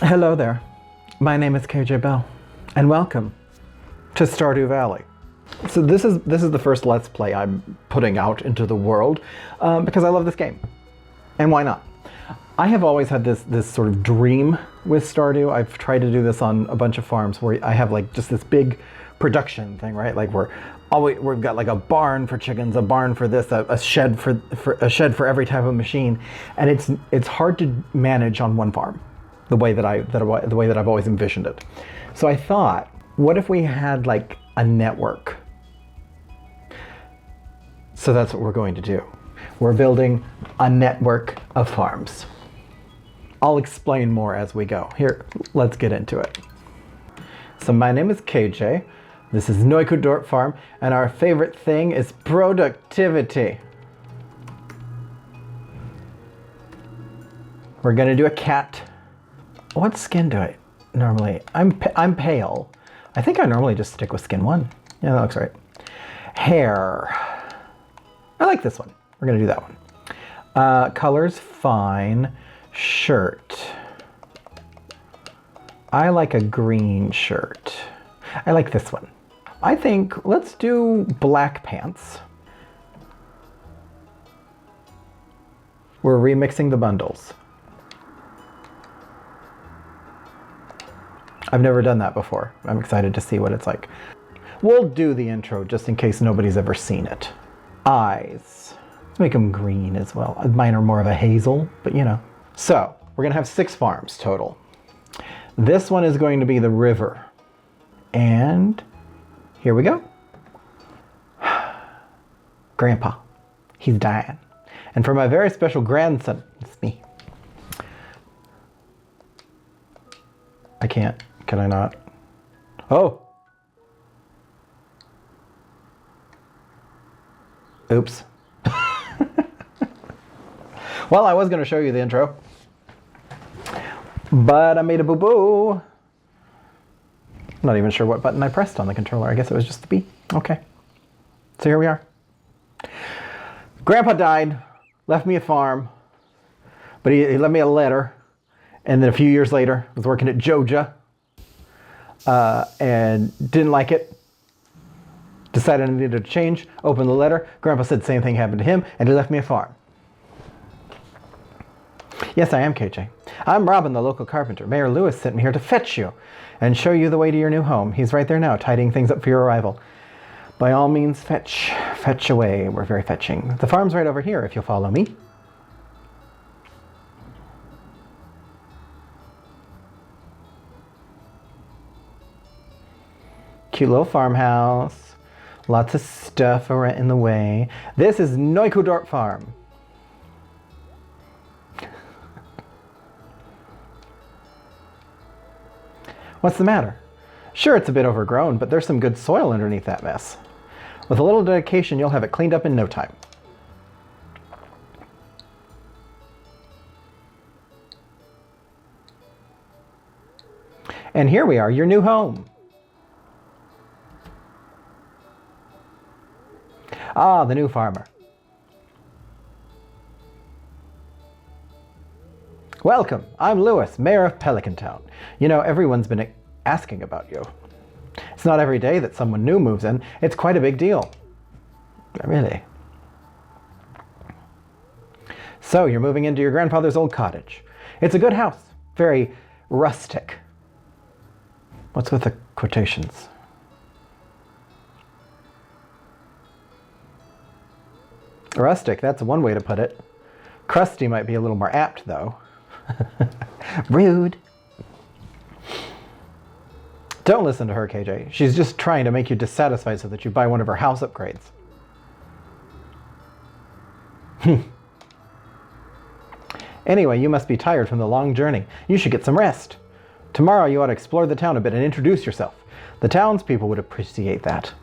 Hello there, my name is KJ Bell, and welcome to Stardew Valley. So this is the first Let's Play I'm putting out into the world because I love this game, and why not? I have always had this sort of dream with Stardew. I've tried to do this on a bunch of farms where I have like just this big production thing, right? Like we've got like a barn for chickens, a barn for this, a shed for every type of machine, and it's hard to manage on one farm. The way that I've always envisioned it. So I thought, what if we had like a network? So that's what we're going to do. We're building a network of farms. I'll explain more as we go. Here, let's get into it. So my name is KJ. This is Noitcudorp farm, and our favorite thing is productivity. We're gonna do a cat. What skin do I normally? I'm pale. I think I normally just stick with skin 1. Yeah, that looks right. Hair. I like this one. We're gonna do that one. Colors, fine. Shirt. I like a green shirt. I like this one. I think let's do black pants. We're remixing the bundles. I've never done that before. I'm excited to see what it's like. We'll do the intro just in case nobody's ever seen it. Eyes. Let's make them green as well. Mine are more of a hazel, but you know. So, we're gonna have 6 farms total. This one is going to be the river. And here we go. Grandpa, he's dying. And for my very special grandson, it's me. I can't. Can I not? Oh! Oops. Well, I was going to show you the intro, but I made a boo-boo. I'm not even sure what button I pressed on the controller. I guess it was just the B. Okay. So here we are. Grandpa died, left me a farm, but he left me a letter. And then a few years later, I was working at Joja and didn't like it. Decided I needed a change, opened the letter. Grandpa said the same thing happened to him, and he left me a farm. Yes, I am KJ. I'm Robin, the local carpenter. Mayor Lewis sent me here to fetch you and show you the way to your new home. He's right there now, tidying things up for your arrival. By all means, fetch away. We're very fetching. The farm's right over here, if you'll follow me. Cute little farmhouse. Lots of stuff in the way. This is Noitcudorp Farm. What's the matter? Sure, it's a bit overgrown, but there's some good soil underneath that mess. With a little dedication, you'll have it cleaned up in no time. And here we are, your new home. Ah, the new farmer. Welcome, I'm Lewis, mayor of Pelican Town. You know, everyone's been asking about you. It's not every day that someone new moves in. It's quite a big deal. Really. So, you're moving into your grandfather's old cottage. It's a good house, very rustic. What's with the quotations? Rustic, that's one way to put it. Crusty might be a little more apt, though. Rude. Don't listen to her, KJ. She's just trying to make you dissatisfied so that you buy one of her house upgrades. Anyway, you must be tired from the long journey. You should get some rest. Tomorrow you ought to explore the town a bit and introduce yourself. The townspeople would appreciate that.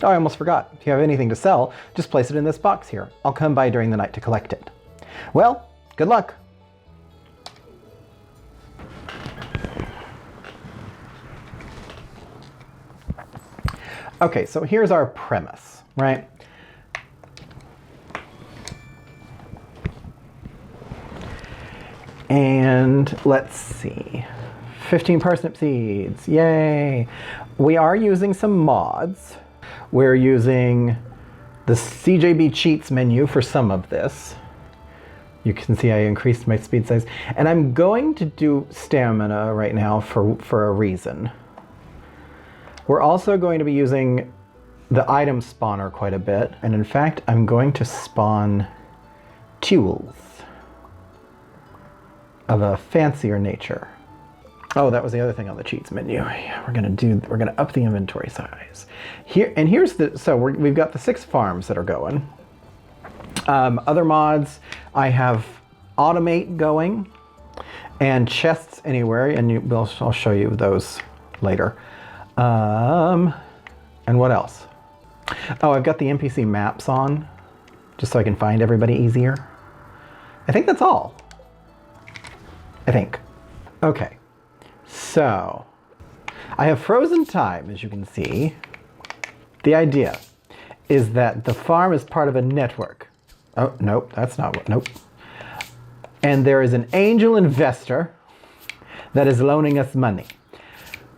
Oh, I almost forgot. If you have anything to sell, just place it in this box here. I'll come by during the night to collect it. Well, good luck. Okay, so here's our premise, right? And let's see. 15 parsnip seeds. Yay! We are using some mods. We're using the CJB Cheats menu for some of this. You can see I increased my speed size. And I'm going to do stamina right now for a reason. We're also going to be using the item spawner quite a bit. And in fact, I'm going to spawn tools of a fancier nature. Oh, that was the other thing on the cheats menu. Yeah, we're gonna up the inventory size. We've got the 6 farms that are going. Other mods, I have automate going and chests anywhere, and I'll show you those later. And what else? Oh, I've got the NPC maps on, just so I can find everybody easier. I think that's all. I think. Okay. So, I have frozen time, as you can see. The idea is that the farm is part of a network. Oh, nope, that's not what, nope. And there is an angel investor that is loaning us money.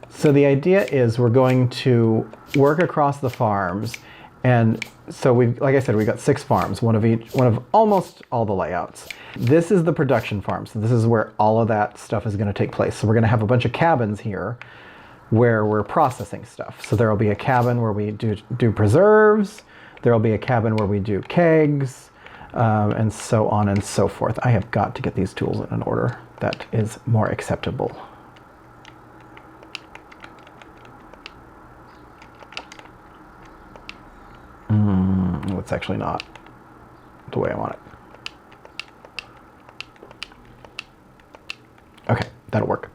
So the idea is we're going to work across the farms. And so like I said, we've got 6 farms, one of almost all the layouts. This is the production farm. So this is where all of that stuff is going to take place. So we're going to have a bunch of cabins here where we're processing stuff. So there'll be a cabin where we do preserves. There'll be a cabin where we do kegs, and so on and so forth. I have got to get these tools in an order that is more acceptable. It's actually not the way I want it. Okay, that'll work.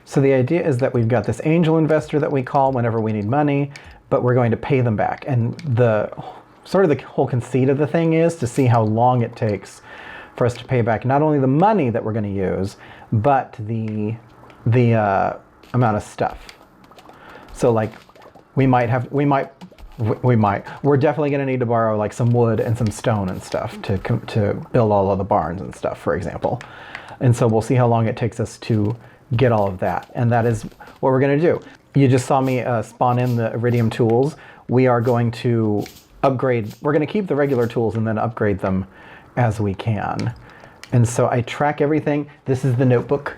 So the idea is that we've got this angel investor that we call whenever we need money, but we're going to pay them back. And the whole conceit of the thing is to see how long it takes for us to pay back not only the money that we're going to use, but the amount of stuff. So like we're definitely going to need to borrow like some wood and some stone and stuff to build all of the barns and stuff, for example. And so we'll see how long it takes us to get all of that. And that is what we're going to do. You just saw me spawn in the iridium tools. We are going to upgrade. We're going to keep the regular tools and then upgrade them as we can. And so I track everything. This is the notebook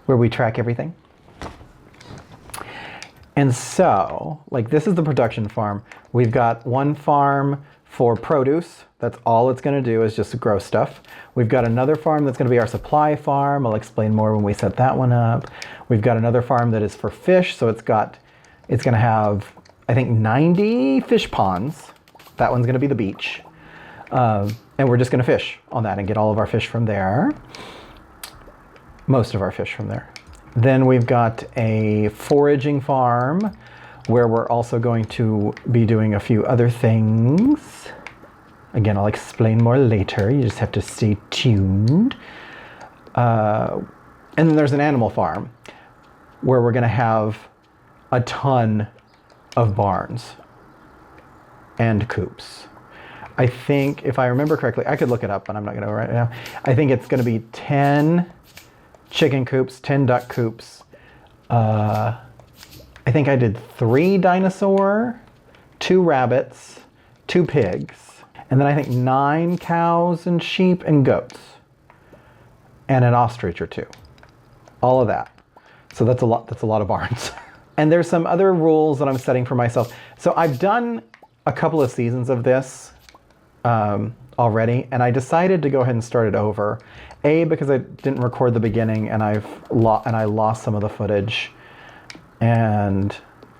where we track everything. And so, like, this is the production farm. We've got one farm for produce. That's all it's going to do is just grow stuff. We've got another farm that's going to be our supply farm. I'll explain more when we set that one up. We've got another farm that is for fish. So it's going to have, I think, 90 fish ponds. That one's going to be the beach. And we're just going to fish on that and get all of our fish from there. Most of our fish from there. Then we've got a foraging farm where we're also going to be doing a few other things. Again, I'll explain more later. You just have to stay tuned. And then there's an animal farm where we're going to have a ton of barns and coops. I think, if I remember correctly, I could look it up, but I'm not going to right now. I think it's going to be 10 chicken coops, 10 duck coops. I think I did 3 dinosaur, 2 rabbits, 2 pigs, and then I think 9 cows and sheep and goats, and an ostrich or 2. All of that. So that's a lot of barns. And there's some other rules that I'm setting for myself. So I've done a couple of seasons of this already, and I decided to go ahead and start it over. A, because I didn't record the beginning and I lost some of the footage. And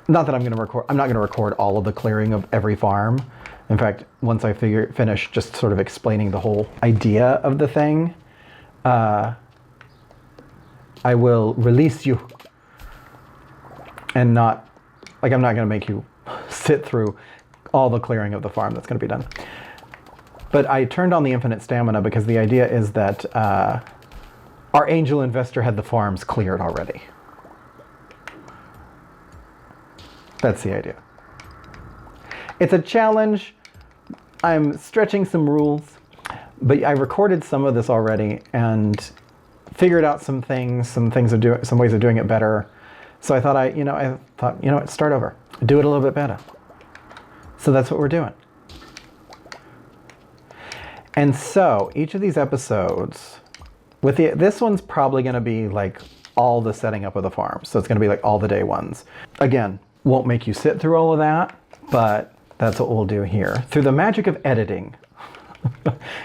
not that I'm not going to record all of the clearing of every farm. In fact, once I finish just sort of explaining the whole idea of the thing, I will release you. And I'm not going to make you sit through all the clearing of the farm that's going to be done. But I turned on the infinite stamina because the idea is that our angel investor had the farms cleared already. That's the idea. It's a challenge. I'm stretching some rules, But I recorded some of this already and figured out some things of some ways of doing it better. So I thought you know what, start over, do it a little bit better. So that's what we're doing. And so each of these episodes, this one's probably going to be like all the setting up of the farm. So it's going to be like all the day ones. Again, won't make you sit through all of that, but that's what we'll do here. Through the magic of editing,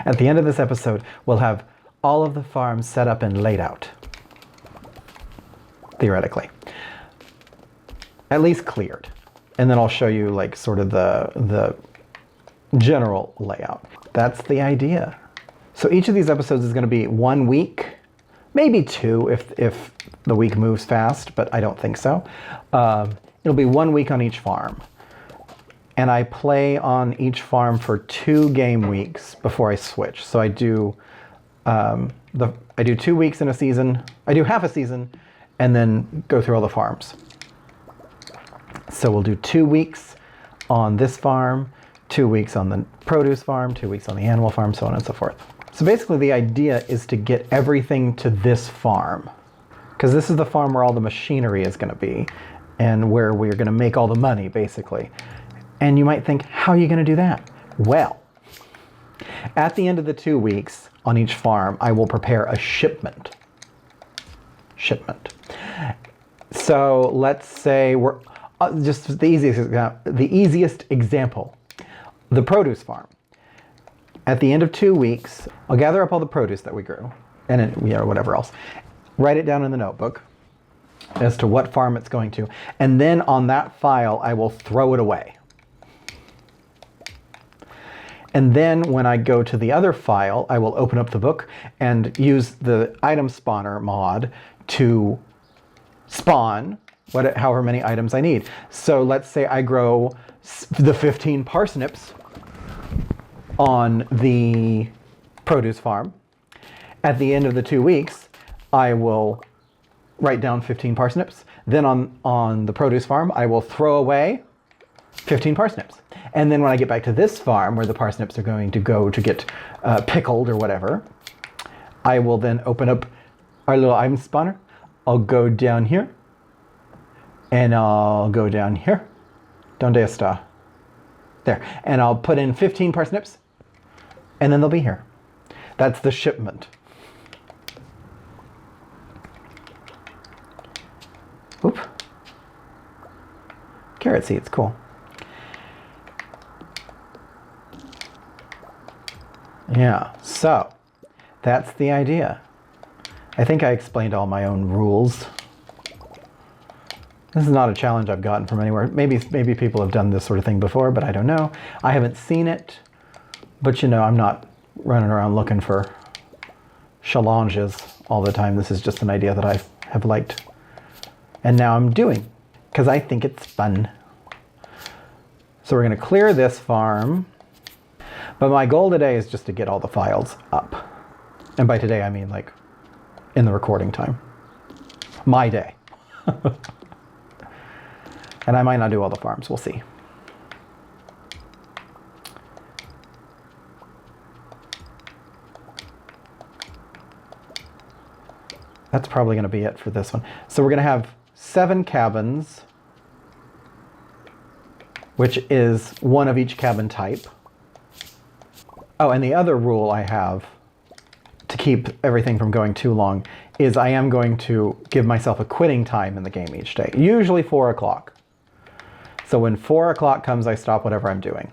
at the end of this episode, we'll have all of the farms set up and laid out. Theoretically. At least cleared. And then I'll show you like sort of the general layout. That's the idea. So each of these episodes is going to be 1 week, maybe 2 if the week moves fast, but I don't think so. It'll be 1 week on each farm. And I play on each farm for 2 game weeks before I switch. So I do 2 weeks in a season. I do half a season and then go through all the farms. So we'll do 2 weeks on this farm, 2 weeks on the produce farm, 2 weeks on the animal farm, so on and so forth. So basically the idea is to get everything to this farm, because this is the farm where all the machinery is going to be and where we're going to make all the money, basically. And you might think, how are you going to do that? Well, at the end of the 2 weeks on each farm, I will prepare a shipment. So let's say we're just the easiest example, the produce farm. At the end of 2 weeks, I'll gather up all the produce that we grew and whatever else, write it down in the notebook as to what farm it's going to, and then on that file I will throw it away. And then when I go to the other file, I will open up the book and use the item spawner mod to spawn however many items I need. So let's say I grow the 15 parsnips on the produce farm. At the end of the 2 weeks, I will write down 15 parsnips. Then on the produce farm, I will throw away 15 parsnips. And then when I get back to this farm where the parsnips are going to go to get pickled or whatever, I will then open up our little item spawner. I'll go down here and I'll go down here. Donde está? There. And I'll put in 15 parsnips and then they'll be here. That's the shipment. Oop. Carrot seeds, cool. Yeah, so that's the idea. I think I explained all my own rules. This is not a challenge I've gotten from anywhere. Maybe people have done this sort of thing before, but I don't know. I haven't seen it, but I'm not running around looking for challenges all the time. This is just an idea that I have liked. And now I'm doing, because I think it's fun. So we're going to clear this farm. But my goal today is just to get all the files up. And by today, I mean like in the recording time. My day. And I might not do all the farms. We'll see. That's probably going to be it for this one. So we're going to have 7 cabins, which is 1 of each cabin type. Oh, and the other rule I have to keep everything from going too long is I am going to give myself a quitting time in the game each day, usually 4 o'clock. So when 4 o'clock comes, I stop whatever I'm doing.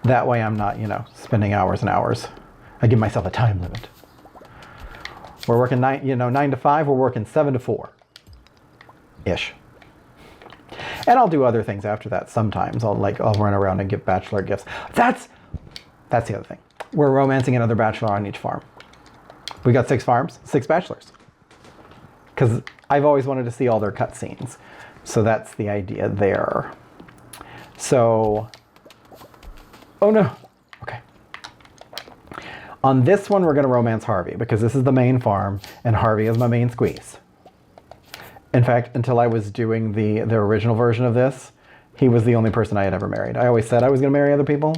That way I'm not, spending hours and hours. I give myself a time limit. We're working 9 to 5, we're working 7 to 4-ish. And I'll do other things after that sometimes. I'll run around and give bachelor gifts. That's the other thing. We're romancing another bachelor on each farm. We got 6 farms, 6 bachelors. Because I've always wanted to see all their cutscenes. So that's the idea there. So, oh no, okay. On this one, we're going to romance Harvey because this is the main farm and Harvey is my main squeeze. In fact, until I was doing the original version of this, he was the only person I had ever married. I always said I was going to marry other people.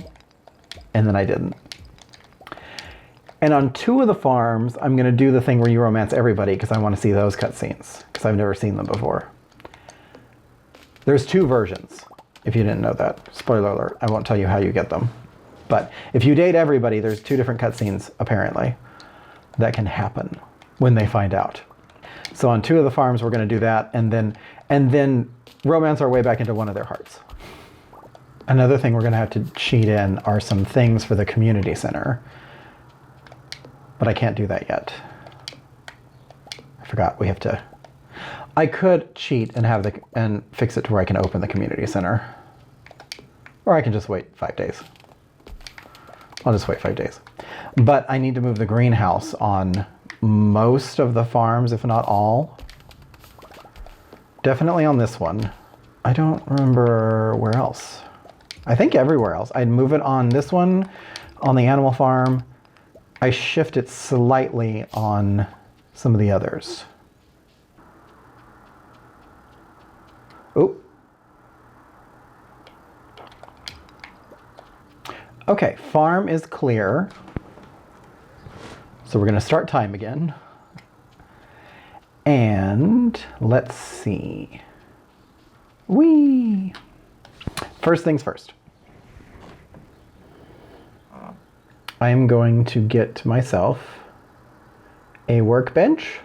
and then I didn't. And on 2 of the farms, I'm going to do the thing where you romance everybody because I want to see those cutscenes because I've never seen them before. There's 2 versions, if you didn't know that. Spoiler alert, I won't tell you how you get them. But if you date everybody, there's 2 different cutscenes, apparently, that can happen when they find out. So on 2 of the farms, we're going to do that, and then romance our way back into one of their hearts. Another thing we're going to have to cheat in are some things for the community center. But I can't do that yet. I forgot we have to... I could cheat and fix it to where I can open the community center. Or I can just wait 5 days. I'll just wait 5 days. But I need to move the greenhouse on most of the farms, if not all. Definitely on this one. I don't remember where else. I think everywhere else. I'd move it on this one, on the animal farm. I shift it slightly on some of the others. Oop. Okay, farm is clear. So we're going to start time again. And let's see. Whee! First things first. I am going to get myself a workbench.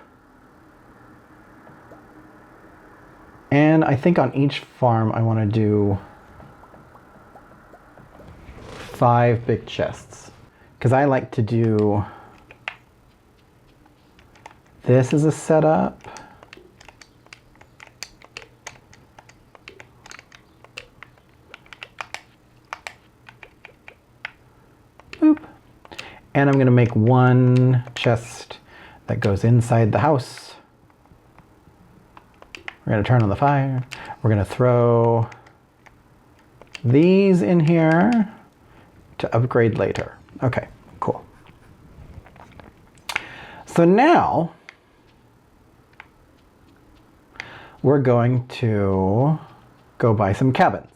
And I think on each farm I want to do 5 big chests. Because I like to do this as a setup. Boop. And I'm going to make 1 chest that goes inside the house. We're going to turn on the fire. We're going to throw these in here to upgrade later. Okay, cool. So now we're going to go buy some cabins.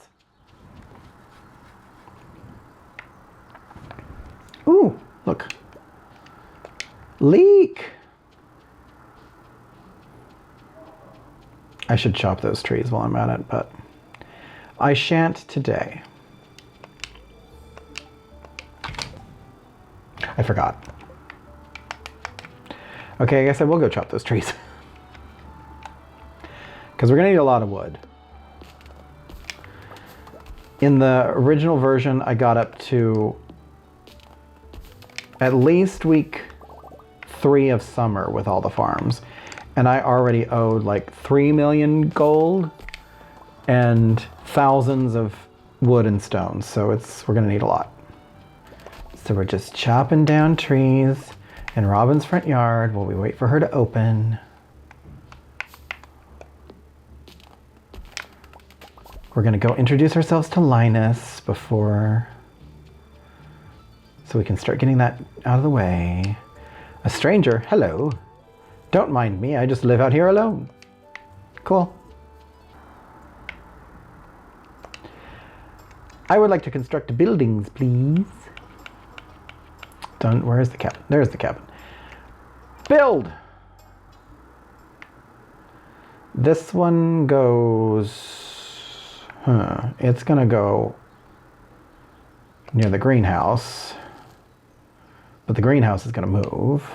Ooh, look. Leek! I should chop those trees while I'm at it, but I shan't today. I forgot. Okay, I guess I will go chop those trees. Because we're going to need a lot of wood. In the original version, I got up to at least week 3 of summer with all the farms. And I already owed like 3 million gold and thousands of wood and stones. So we're going to need a lot. So we're just chopping down trees in Robin's front yard while we wait for her to open. We're going to go introduce ourselves to Linus before, so we can start getting that out of the way. A stranger, hello. Don't mind me, I just live out here alone. Cool. I would like to construct buildings, please. Where's the cabin? There's the cabin. Build! This one goes... It's gonna go near the greenhouse. But the greenhouse is gonna move.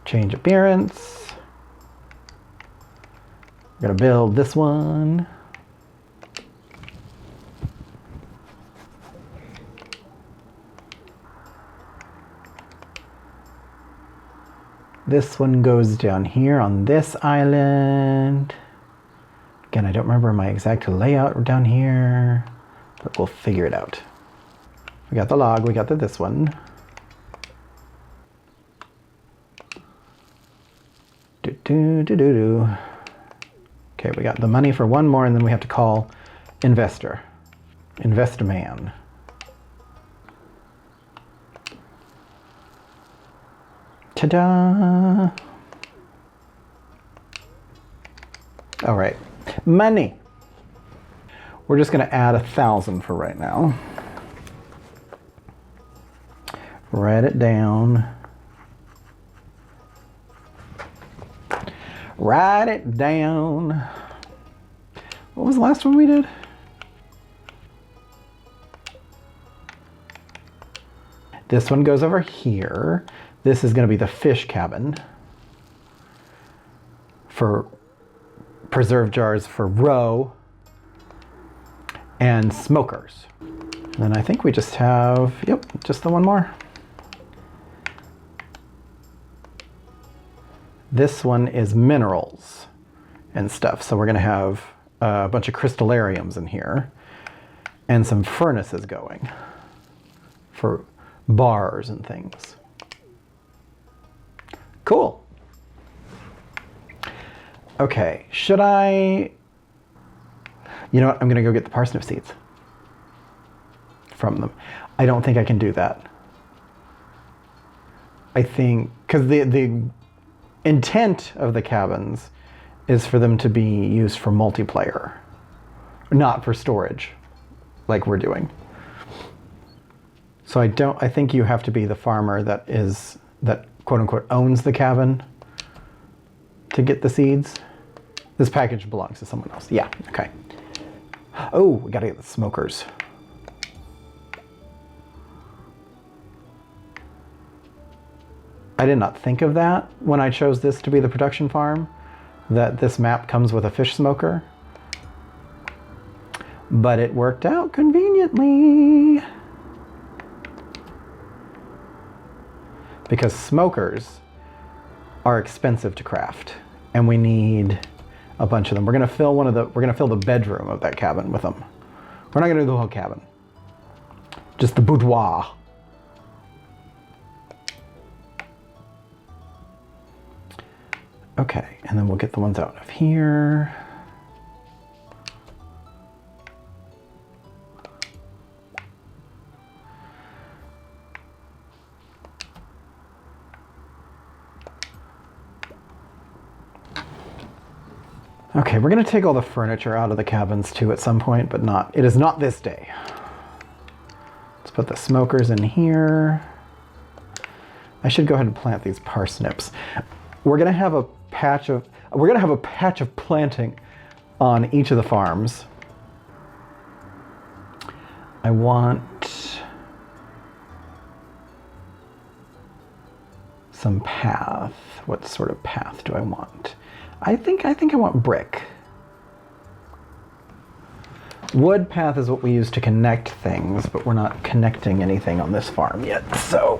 Change appearance. We're gonna build this one. This one goes down here on this island. Again, I don't remember my exact layout down here, but we'll figure it out. We got the log, we got this one. Okay, we got the money for one more, and then we have to call investor. Invest a man. Ta-da! All right, money. We're just going to add 1,000 for right now. Write it down. Write it down. What was the last one we did? This one goes over here. This is going to be the fish cabin for preserve jars for roe and smokers. And then I think we just have, yep, just the one more. This one is minerals and stuff. So we're going to have a bunch of crystallariums in here and some furnaces going for bars and things. Cool. Okay, should I... You know what? I'm going to go get the parsnip seeds from them. I don't think I can do that. I think, because the intent of the cabins is for them to be used for multiplayer, not for storage, like we're doing. So I think you have to be the farmer that quote unquote owns the cabin to get the seeds. This package belongs to someone else. Yeah, okay. Oh, we gotta get the smokers. I did not think of that when I chose this to be the production farm, that this map comes with a fish smoker. But it worked out conveniently. Because smokers are expensive to craft, and we need a bunch of them. We're gonna fill the bedroom of that cabin with them. We're not gonna do the whole cabin. Just the boudoir. Okay, and then we'll get the ones out of here. Okay, we're going to take all the furniture out of the cabins too at some point, but it is not this day. Let's put the smokers in here. I should go ahead and plant these parsnips. We're going to have a patch of planting on each of the farms. I want some path. What sort of path do I want? I think I want brick. Wood path is what we use to connect things, but we're not connecting anything on this farm yet. So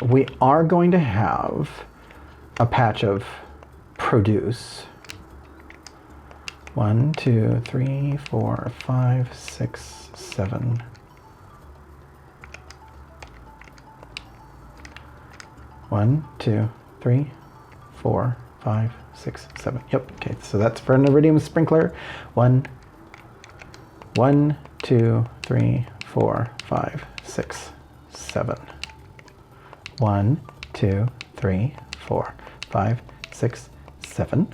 we are going to have a patch of produce. 1, 2, 3, 4, 5, 6, 7. 1, 2, 3, 4, 5, 6, 7. Yep. Okay. So that's for an iridium sprinkler. 1, 2, 3, 4, 5, 6, 7. 1, 2, 3, 4, 5, 6, 7.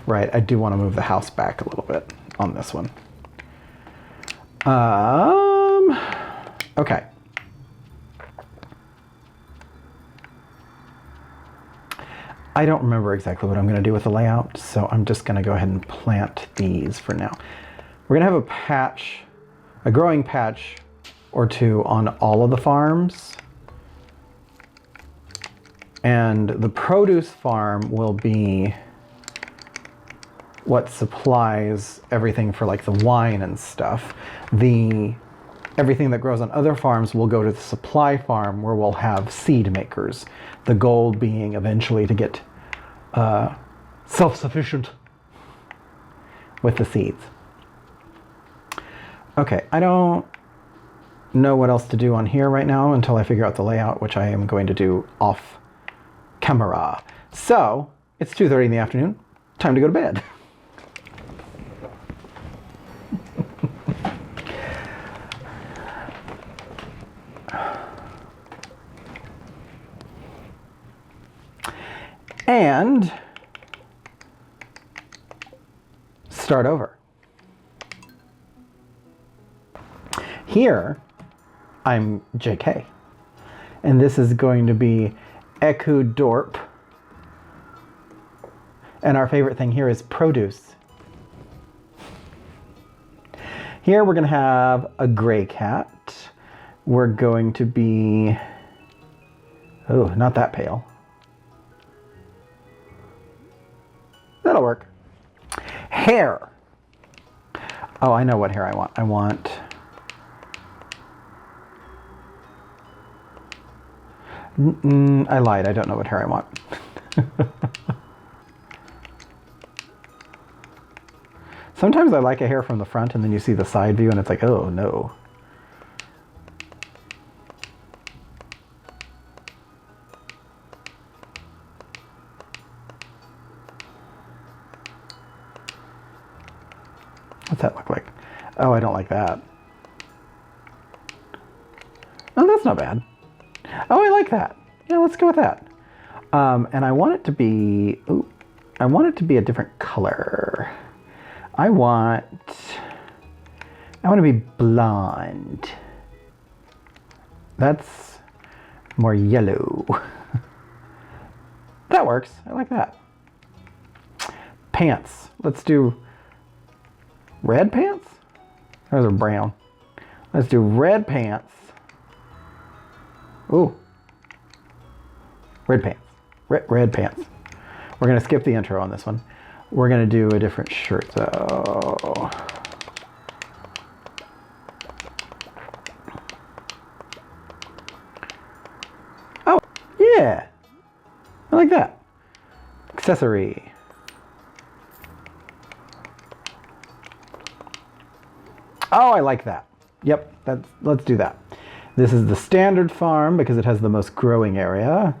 Right. I do want to move the house back a little bit on this one. Okay. I don't remember exactly what I'm going to do with the layout, so I'm just going to go ahead and plant these for now. We're going to have a growing patch or two on all of the farms. And the produce farm will be what supplies everything for like the wine and stuff. Everything that grows on other farms will go to the supply farm where we'll have seed makers. The goal being eventually to get self-sufficient with the seeds. Okay, I don't know what else to do on here right now until I figure out the layout, which I am going to do off camera. So, it's 2:30 in the afternoon. Time to go to bed. and start over. Here, I'm JK, and this is going to be Ecudorp, and our favorite thing here is produce. Here we're going to have a gray cat. We're going to be, oh, not that pale. That'll work. Hair. Oh, I know what hair I want. I want I lied. I don't know what hair I want. Sometimes I like a hair from the front and then you see the side view and it's like, oh no. What's that look like? Oh, I don't like that. Oh, that's not bad. Oh, I like that. Yeah, let's go with that. And I want it to be, ooh, I want it to be a different color. I want to be blonde. That's more yellow. That works. I like that. Pants. Let's do red pants? Those are brown. Let's do red pants. Ooh. Red pants. Red pants. We're going to skip the intro on this one. We're going to do a different shirt though. Oh, yeah. I like that. Accessory. Oh, I like that. Yep, let's do that. This is the standard farm because it has the most growing area.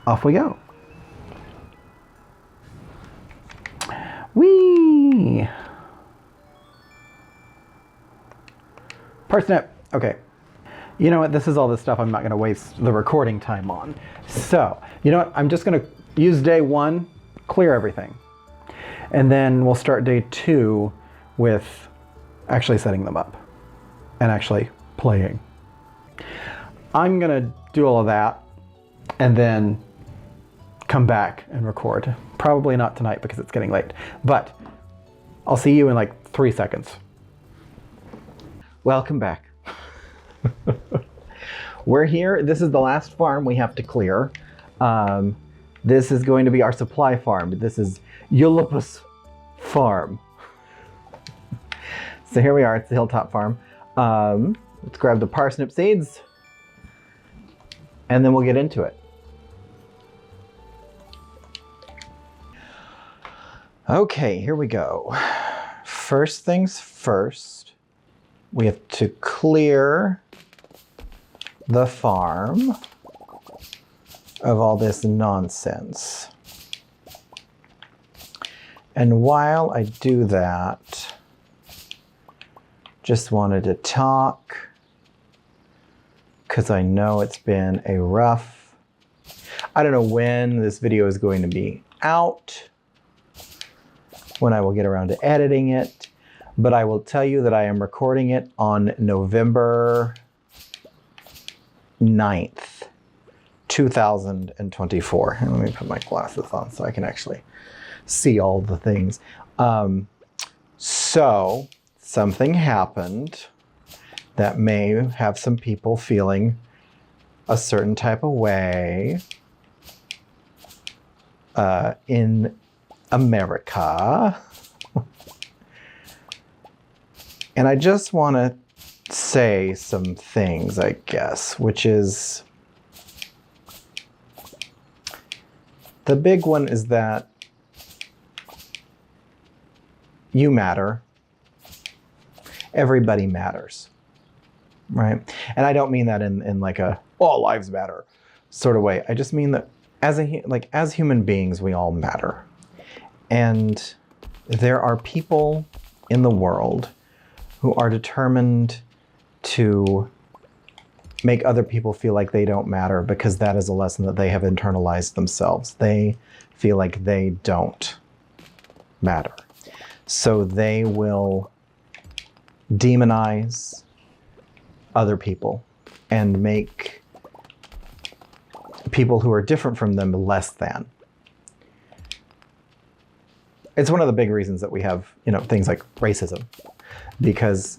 Off we go. Whee! Parsnip. Okay. You know what? This is all the stuff I'm not going to waste the recording time on. So, you know what? I'm just going to use day 1, clear everything. And then we'll start day 2 with actually setting them up and actually playing. I'm going to do all of that and then come back and record. Probably not tonight because it's getting late, but I'll see you in like 3 seconds. Welcome back. We're here. This is the last farm we have to clear. This is going to be our supply farm. This is Ylppus farm. So here we are. It's the hilltop farm. Let's grab the parsnip seeds and then we'll get into it. Okay, here we go. First things first, we have to clear the farm of all this nonsense. And while I do that, just wanted to talk because I know it's been a rough, I don't know when this video is going to be out, when I will get around to editing it, but I will tell you that I am recording it on November 9th, 2024. Let me put my glasses on so I can actually see all the things. So something happened that may have some people feeling a certain type of way in America. And I just want to say some things, I guess, which is the big one is that you matter. Everybody matters, right? And I don't mean that in like a all lives matter sort of way. I just mean that as human beings, we all matter. And there are people in the world who are determined to make other people feel like they don't matter, because that is a lesson that they have internalized themselves. They feel like they don't matter. So they will demonize other people and make people who are different from them less than. It's one of the big reasons that we have, things like racism, because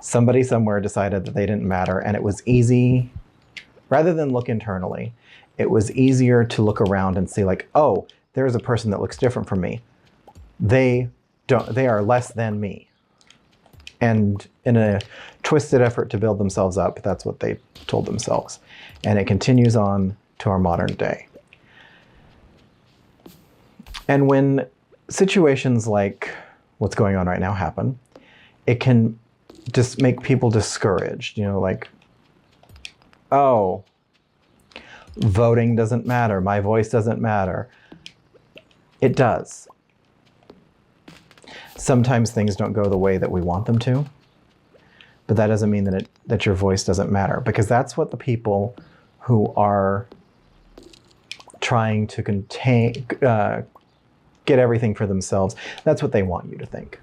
somebody somewhere decided that they didn't matter, and it was easy, rather than look internally, it was easier to look around and see like, oh, there's a person that looks different from me. They are less than me. And in a twisted effort to build themselves up, that's what they told themselves. And it continues on to our modern day. And when situations like what's going on right now happen, it can just make people discouraged, like, oh, voting doesn't matter, my voice doesn't matter. It does. Sometimes things don't go the way that we want them to, but that doesn't mean that your voice doesn't matter, because that's what the people who are trying to get everything for themselves, that's what they want you to think.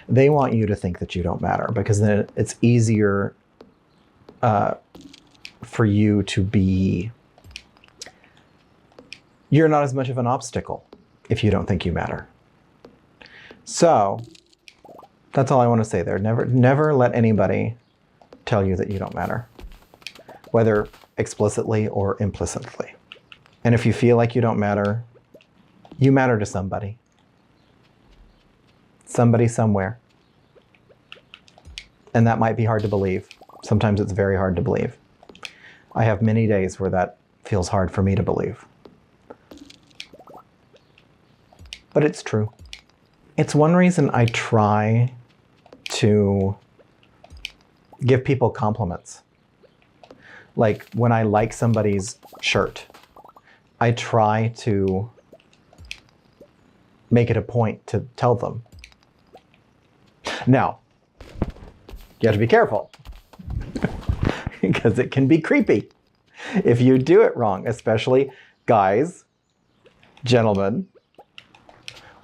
They want you to think that you don't matter, because then it's easier for you to be, you're not as much of an obstacle if you don't think you matter. So that's all I want to say there. Never let anybody tell you that you don't matter, whether explicitly or implicitly. And if you feel like you don't matter, you matter to somebody. Somebody somewhere. And that might be hard to believe. Sometimes it's very hard to believe. I have many days where that feels hard for me to believe. But it's true. It's one reason I try to give people compliments. Like when I like somebody's shirt, I try to make it a point to tell them. Now, you have to be careful because it can be creepy if you do it wrong, especially guys, gentlemen,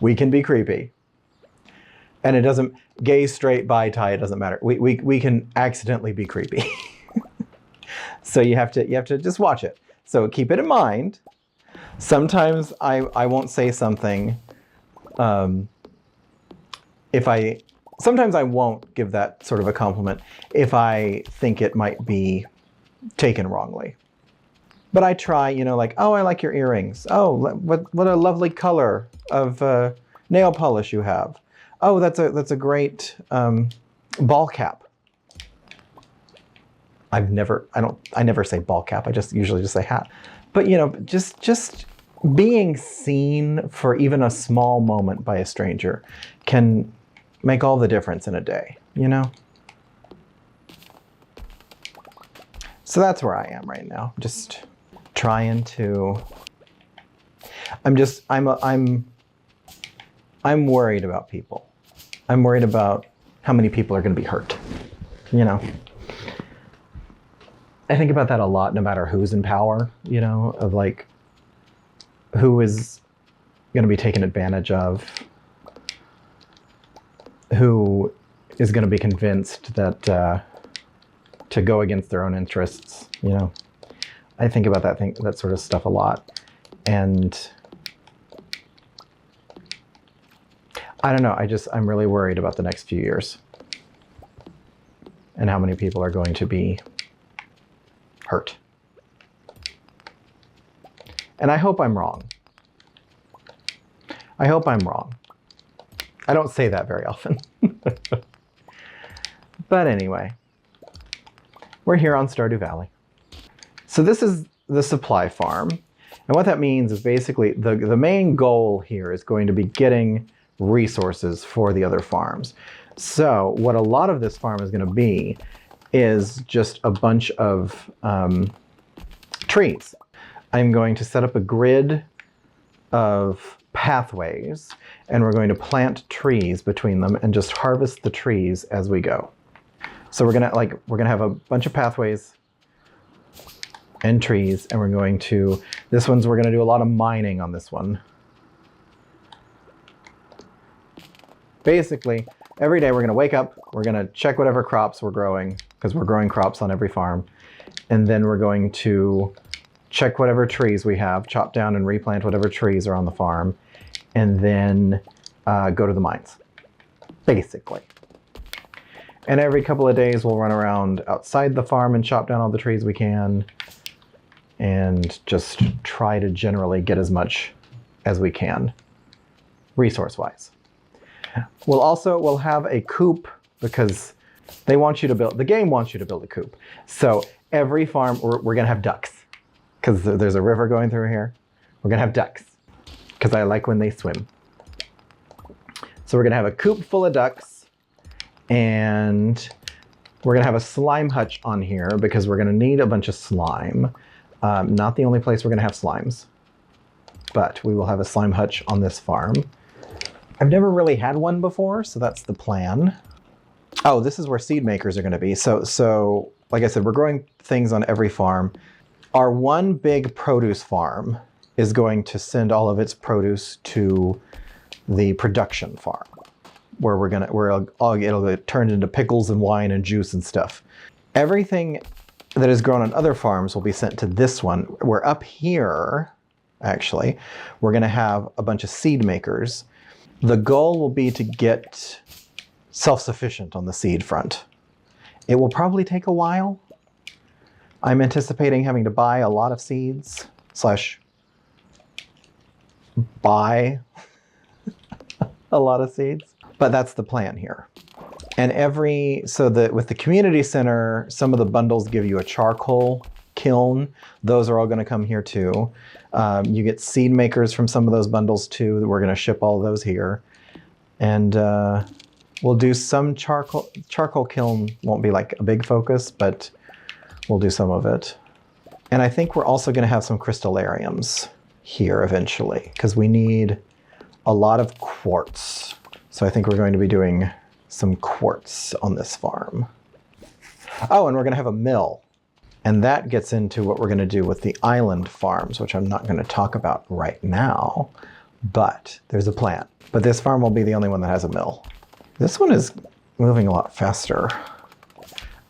we can be creepy. And it doesn't, gay, straight, bi, tie, it doesn't matter. We can accidentally be creepy. So you have to just watch it. So keep it in mind. Sometimes I won't say something sometimes I won't give that sort of a compliment if I think it might be taken wrongly. But I try, like, oh, I like your earrings. Oh, what a lovely color of nail polish you have. Oh, that's a great ball cap. I never say ball cap. I usually just say hat. But just being seen for even a small moment by a stranger can make all the difference in a day, So that's where I am right now. Just trying to. I'm worried about people. I'm worried about how many people are going to be hurt. I think about that a lot, no matter who's in power, of like who is going to be taken advantage of, who is going to be convinced that to go against their own interests. I think about that sort of stuff a lot, and I don't know. I'm really worried about the next few years and how many people are going to be hurt. And I hope I'm wrong. I hope I'm wrong. I don't say that very often. But anyway, we're here on Stardew Valley. So this is the supply farm. And what that means is basically the main goal here is going to be getting resources for the other farms. So what a lot of this farm is going to be is just a bunch of trees. I'm going to set up a grid of pathways, and we're going to plant trees between them and just harvest the trees as we go. So we're gonna have a bunch of pathways and trees, and we're going to, we're gonna do a lot of mining on this one. Basically, every day we're gonna wake up, we're gonna check whatever crops we're growing, because we're growing crops on every farm. And then we're going to check whatever trees we have, chop down and replant whatever trees are on the farm, and then go to the mines, basically. And every couple of days we'll run around outside the farm and chop down all the trees we can, and just try to generally get as much as we can, resource-wise. We'll have a coop, because they want you to build, the game wants you to build a coop. So every farm, we're gonna have ducks, because there's a river going through here. We're gonna have ducks, because I like when they swim. So we're gonna have a coop full of ducks, and we're gonna have a slime hutch on here, because we're gonna need a bunch of slime. Not the only place we're gonna have slimes, but we will have a slime hutch on this farm. I've never really had one before, so that's the plan. Oh, this is where seed makers are gonna be. So like I said, we're growing things on every farm. Our one big produce farm is going to send all of its produce to the production farm, where it'll get turned into pickles and wine and juice and stuff. Everything that is grown on other farms will be sent to this one. We're up here, actually, we're gonna have a bunch of seed makers. The goal will be to get self-sufficient on the seed front. It will probably take a while. I'm anticipating having to buy a lot of seeds, / buy a lot of seeds, but that's the plan here. And with the community center, some of the bundles give you a charcoal kiln. Those are all going to come here too. You get seed makers from some of those bundles too. We're going to ship all of those here. And we'll do some charcoal kiln. Won't be like a big focus, but we'll do some of it. And I think we're also going to have some crystallariums here eventually, because we need a lot of quartz. So I think we're going to be doing some quartz on this farm. Oh, and we're going to have a mill. And that gets into what we're going to do with the island farms, which I'm not going to talk about right now, but there's a plan. But this farm will be the only one that has a mill. This one is moving a lot faster.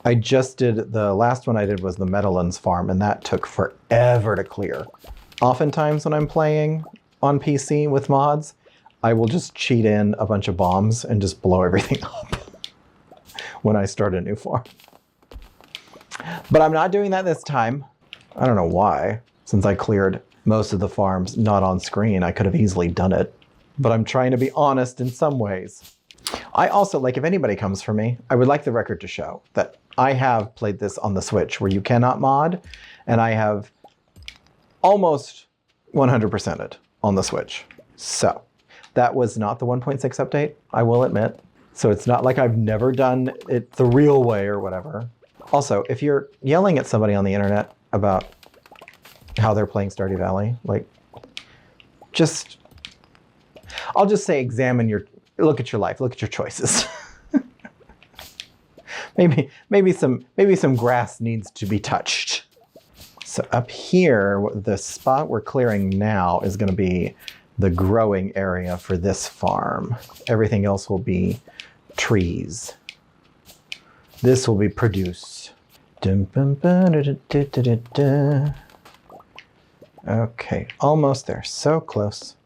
The last one I did was the Meadowlands farm, and that took forever to clear. Oftentimes when I'm playing on PC with mods, I will just cheat in a bunch of bombs and just blow everything up when I start a new farm. But I'm not doing that this time. I don't know why. Since I cleared most of the farms not on screen, I could have easily done it. But I'm trying to be honest in some ways. I also, if anybody comes for me, I would like the record to show that I have played this on the Switch where you cannot mod, and I have almost 100%ed on the Switch. So that was not the 1.6 update, I will admit. So it's not like I've never done it the real way or whatever. Also, if you're yelling at somebody on the internet about how they're playing Stardew Valley, I'll just say look at your life, look at your choices. maybe some grass needs to be touched. So up here, the spot we're clearing now is going to be the growing area for this farm. Everything else will be trees. This will be produce. Okay, almost there, so close.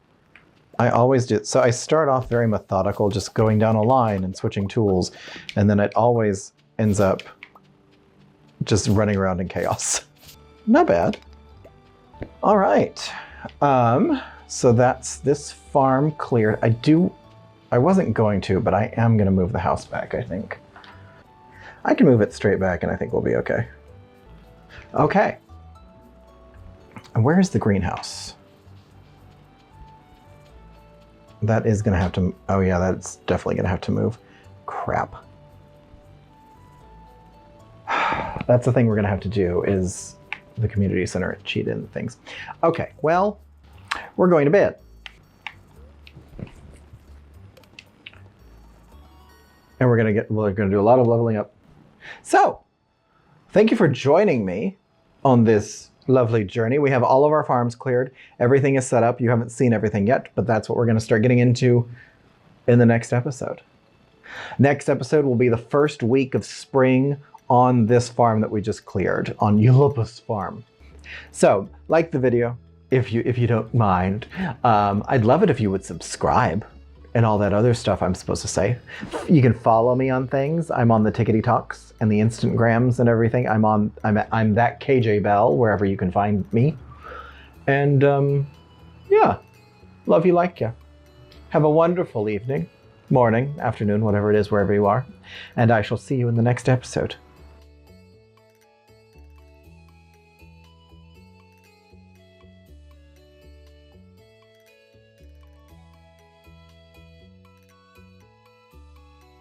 I always do. So I start off very methodical, just going down a line and switching tools, and then it always ends up just running around in chaos. Not bad. All right. So that's this farm cleared. I wasn't going to, but I am going to move the house back, I think. I can move it straight back and I think we'll be okay. Okay. And where's the greenhouse? That is going to have to, oh yeah, that's definitely going to have to move. Crap. That's the thing we're going to have to do is the community center cheat in things. Okay, well, we're going to bed. And we're going to do a lot of leveling up. So, thank you for joining me on this lovely journey. We have all of our farms cleared. Everything is set up. You haven't seen everything yet, but that's what we're going to start getting into in the next episode. Next episode will be the first week of spring on this farm that we just cleared, on Ylppus farm. So, like the video, if you don't mind. I'd love it if you would subscribe and all that other stuff I'm supposed to say. You can follow me on things. I'm on the Tickety Talks and the Instagrams and everything. I'm that KJ Bell wherever you can find me. And yeah, love you, like ya. Have a wonderful evening, morning, afternoon, whatever it is, wherever you are. And I shall see you in the next episode.